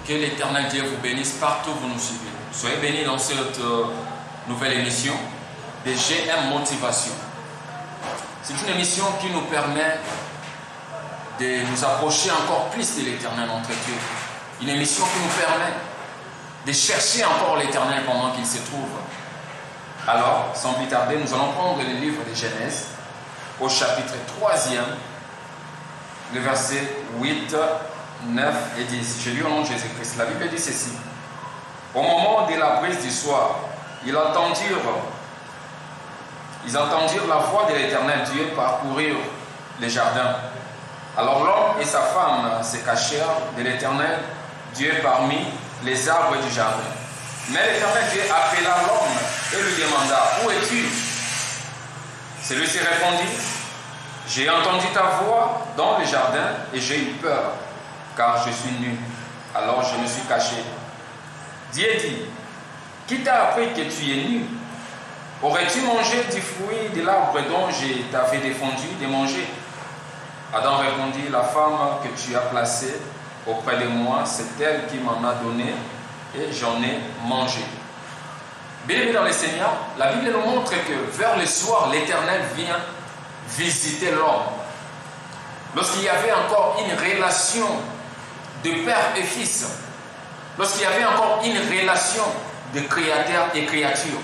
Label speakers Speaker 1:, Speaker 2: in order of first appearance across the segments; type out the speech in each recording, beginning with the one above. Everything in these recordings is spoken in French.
Speaker 1: que l'Éternel Dieu vous bénisse partout où vous nous suivez. Soyez bénis dans cette nouvelle émission de GM Motivation. C'est une émission qui nous permet de nous approcher encore plus de l'Éternel notre Dieu. Une émission qui nous permet de chercher encore l'Éternel pendant qu'il se trouve. Alors, sans plus tarder, nous allons prendre le livre de Genèse au chapitre 3e, le verset 8, 9 et 10. Je lis au nom de Jésus-Christ. La Bible dit ceci. Au moment de la brise du soir, ils entendirent la voix de l'Éternel Dieu parcourir les jardins. Alors l'homme et sa femme se cachèrent de l'Éternel Dieu parmi les arbres du jardin. Mais l'Éternel Dieu appela l'homme et lui demanda, où es-tu? Celui-ci répondit, j'ai entendu ta voix dans le jardin et j'ai eu peur, car je suis nu. Alors je me suis caché. Dieu dit, qui t'a appris que tu es nu? Aurais-tu mangé du fruit de l'arbre dont je t'avais défendu de manger? Adam répondit, la femme que tu as placée auprès de moi, c'est elle qui m'en a donné et j'en ai mangé. Bien-aimés dans le Seigneur, la Bible nous montre que vers le soir, l'Éternel vient visiter l'homme. Lorsqu'il y avait encore une relation de père et fils, lorsqu'il y avait encore une relation de créateur et créature,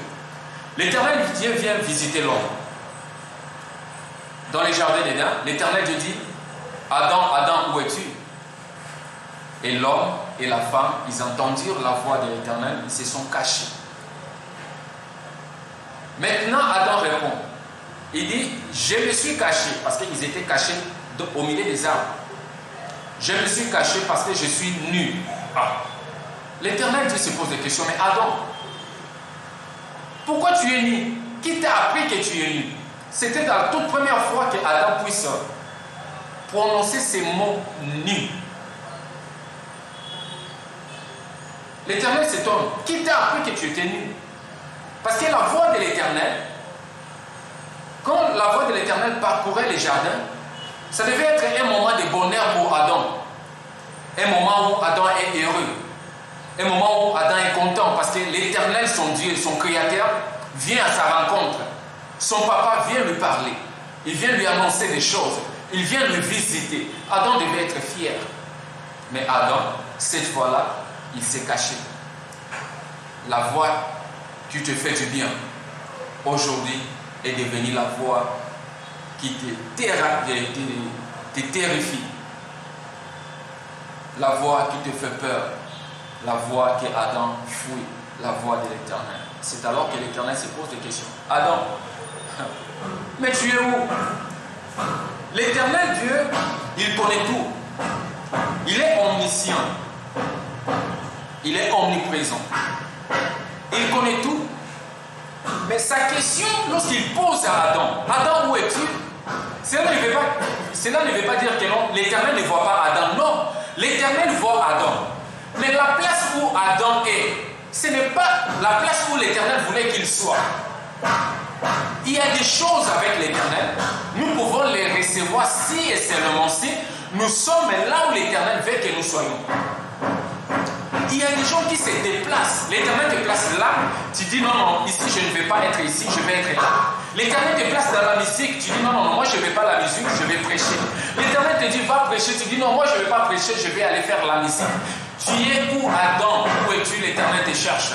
Speaker 1: l'Éternel Dieu vient visiter l'homme. Dans les jardins d'Éden, l'Éternel Dieu dit, Adam, Adam, où es-tu? Et l'homme et la femme, ils entendirent la voix de l'Éternel, ils se sont cachés. Maintenant, Adam répond. Il dit, je me suis caché, parce qu'ils étaient cachés au milieu des arbres. Je me suis caché parce que je suis nu. Ah. L'Éternel Dieu se pose des questions, mais Adam, pourquoi tu es nu? Qui t'a appris que tu es nu? C'était la toute première fois que Adam puisse prononcer ces mots nu. L'Éternel s'étonne. Qui t'a appris que tu étais nu? Parce que la voix de l'Éternel, quand la voix de l'Éternel parcourait les jardins, ça devait être un moment de bonheur pour Adam. Un moment où Adam est heureux. Un moment où Adam est content parce que l'Éternel, son Dieu, son Créateur, vient à sa rencontre. Son papa vient lui parler. Il vient lui annoncer des choses. Il vient le visiter. Adam devait être fier. Mais Adam, cette fois-là, il s'est caché. La voix qui te fait du bien, aujourd'hui, est devenue la voix qui te terrifie. La voix qui te fait peur. La voix que Adam fuit. La voix de l'Éternel. C'est alors que l'Éternel se pose des questions. Adam, mais tu es où? L'Éternel Dieu, il connaît tout. Il est omniscient. Il est omniprésent. Il connaît tout. Mais sa question, lorsqu'il pose à Adam, Adam, où es-tu? Cela ne veut pas dire que non, l'Éternel ne voit pas Adam. Non, l'Éternel voit Adam. Mais la place où Adam est, ce n'est pas la place où l'Éternel voulait qu'il soit. Il y a des choses avec l'Éternel, nous pouvons les recevoir si et seulement si nous sommes là où l'Éternel veut que nous soyons. Il y a des gens qui se déplacent. L'Éternel te place là, tu dis non, non, ici je ne vais pas être ici, je vais être là. L'Éternel te place dans la musique, tu dis non, non, moi je ne vais pas la musique, je vais prêcher. L'Éternel te dit va prêcher, tu dis non, moi je ne vais pas prêcher, je vais aller faire la musique. Tu es où, Adam? Où es-tu? L'Éternel te cherche.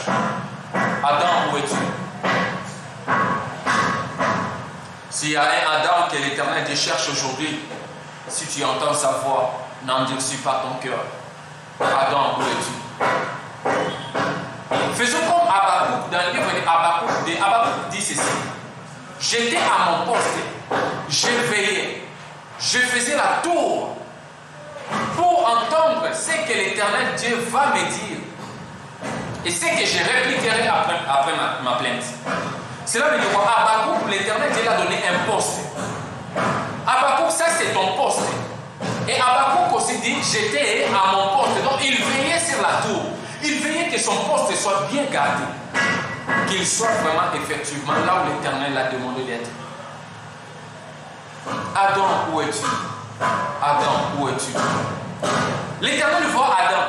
Speaker 1: Adam, où es-tu? S'il y a un Adam que l'Éternel te cherche aujourd'hui, si tu entends sa voix, n'endurcis pas ton cœur. Adam, où es-tu? Faisons comme Habakkuk, dans le livre de Habakkuk dit ceci. J'étais à mon poste, je veillais, je faisais la tour pour entendre ce que l'Éternel Dieu va me dire et ce que je répliquerai après ma plainte. Cela veut dire quoi? Habakkuk, l'Éternel Dieu l'a donné un poste. Habakkuk, ça c'est ton poste. Et Habakkuk aussi dit, j'étais à mon poste. Donc il veillait sur la tour. Il veillait que son poste soit bien gardé. Qu'il soit vraiment effectivement là où l'Éternel l'a demandé d'être. Adam, où es-tu? Adam, où es-tu? L'Éternel voit Adam.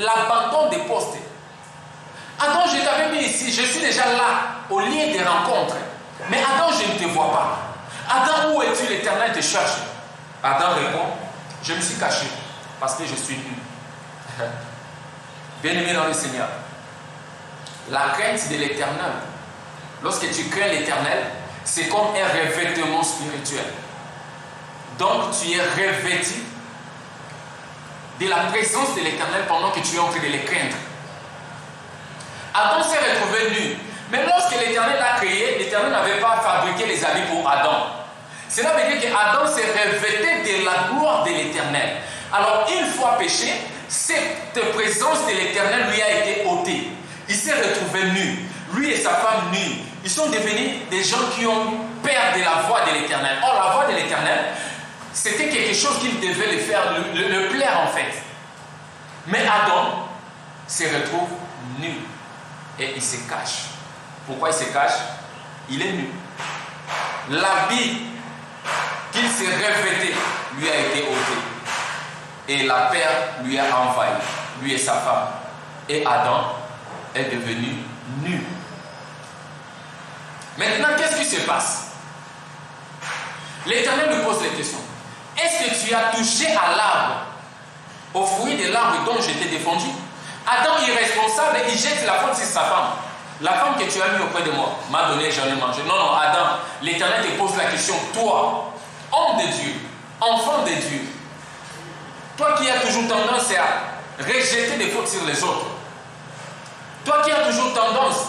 Speaker 1: l'abandon des postes. Adam, je t'avais mis ici, je suis déjà là, au lieu des rencontres. Mais Adam, je ne te vois pas. Adam, où es-tu? L'Éternel te cherche. Adam répond, je me suis caché parce que je suis nu. Bien-aimé dans le Seigneur, la crainte de l'Éternel, lorsque tu crains l'Éternel, c'est comme un revêtement spirituel. Donc tu es revêtu de la présence de l'Éternel pendant que tu es en train de les craindre. Adam s'est retrouvé nu. Mais lorsque l'Éternel l'a créé, l'Éternel n'avait pas fabriqué les habits pour Adam. Cela veut dire qu'Adam s'est revêtu de la gloire de l'Éternel. Alors, une fois péché, cette présence de l'Éternel lui a été ôtée. Il s'est retrouvé nu. Lui et sa femme nus. Ils sont devenus des gens qui ont peur de la voix de l'Éternel. Or, la voix de l'Éternel, c'était quelque chose qu'il devait le faire, le plaire en fait. Mais Adam se retrouve nu. Et il se cache. Pourquoi il se cache? Il est nu. L'habit qu'il s'est revêté lui a été ôté. Et la peur lui a envahi, lui et sa femme. Et Adam est devenu nu. Maintenant, qu'est-ce qui se passe? L'Éternel lui pose les questions. Est-ce que tu as touché à l'arbre, au fruit de l'arbre dont je t'ai défendu? Adam, irresponsable, il jette la faute sur sa femme. La femme que tu as mis auprès de moi m'a donné, j'en ai mangé. Non, non, Adam, l'Éternel te pose la question. Toi, homme de Dieu, enfant de Dieu, toi qui as toujours tendance à rejeter des fautes sur les autres, toi qui as toujours tendance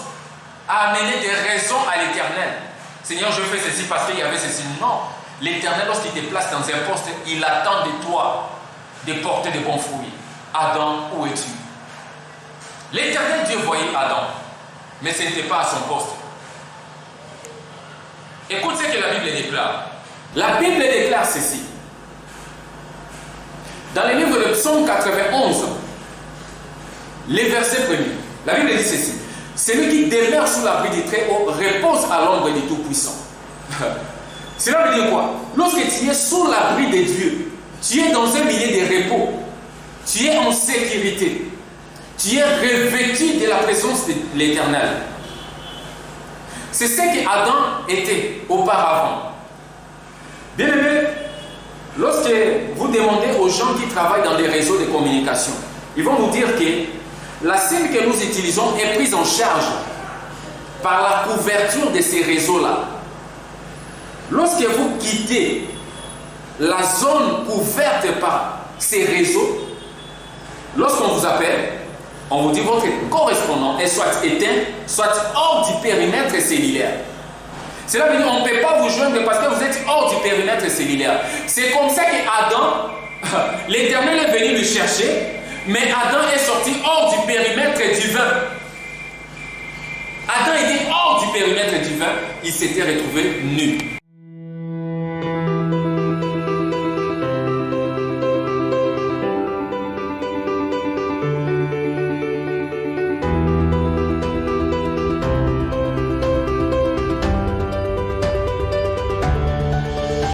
Speaker 1: à amener des raisons à l'Éternel. Seigneur, je fais ceci parce qu'il y avait ceci. Non, l'Éternel, lorsqu'il te place dans un poste, il attend de toi de porter de bons fruits. Adam, où es-tu? L'Éternel Dieu voyait Adam, mais ce n'était pas à son poste. Écoute ce que la Bible déclare. La Bible déclare ceci. Dans le livre de Psaume 91, les versets premiers, la Bible dit ceci. Celui qui demeure sous l'abri du Très-Haut repose à l'ombre du Tout-Puissant. Cela veut dire quoi? Lorsque tu es sous l'abri de Dieu, tu es dans un milieu de repos, tu es en sécurité. Tu es revêtu de la présence de l'Éternel. C'est ce qu'Adam était auparavant. Bien aimé, lorsque vous demandez aux gens qui travaillent dans des réseaux de communication, ils vont vous dire que la scène que nous utilisons est prise en charge par la couverture de ces réseaux-là. Lorsque vous quittez la zone couverte par ces réseaux, lorsqu'on vous appelle, on vous dit votre correspondant est soit éteint, soit hors du périmètre cellulaire. Cela veut dire qu'on ne peut pas vous joindre parce que vous êtes hors du périmètre cellulaire. C'est comme ça qu'Adam, l'Éternel est venu le chercher, mais Adam est sorti hors du périmètre divin. Adam était hors du périmètre divin, il s'était retrouvé nu.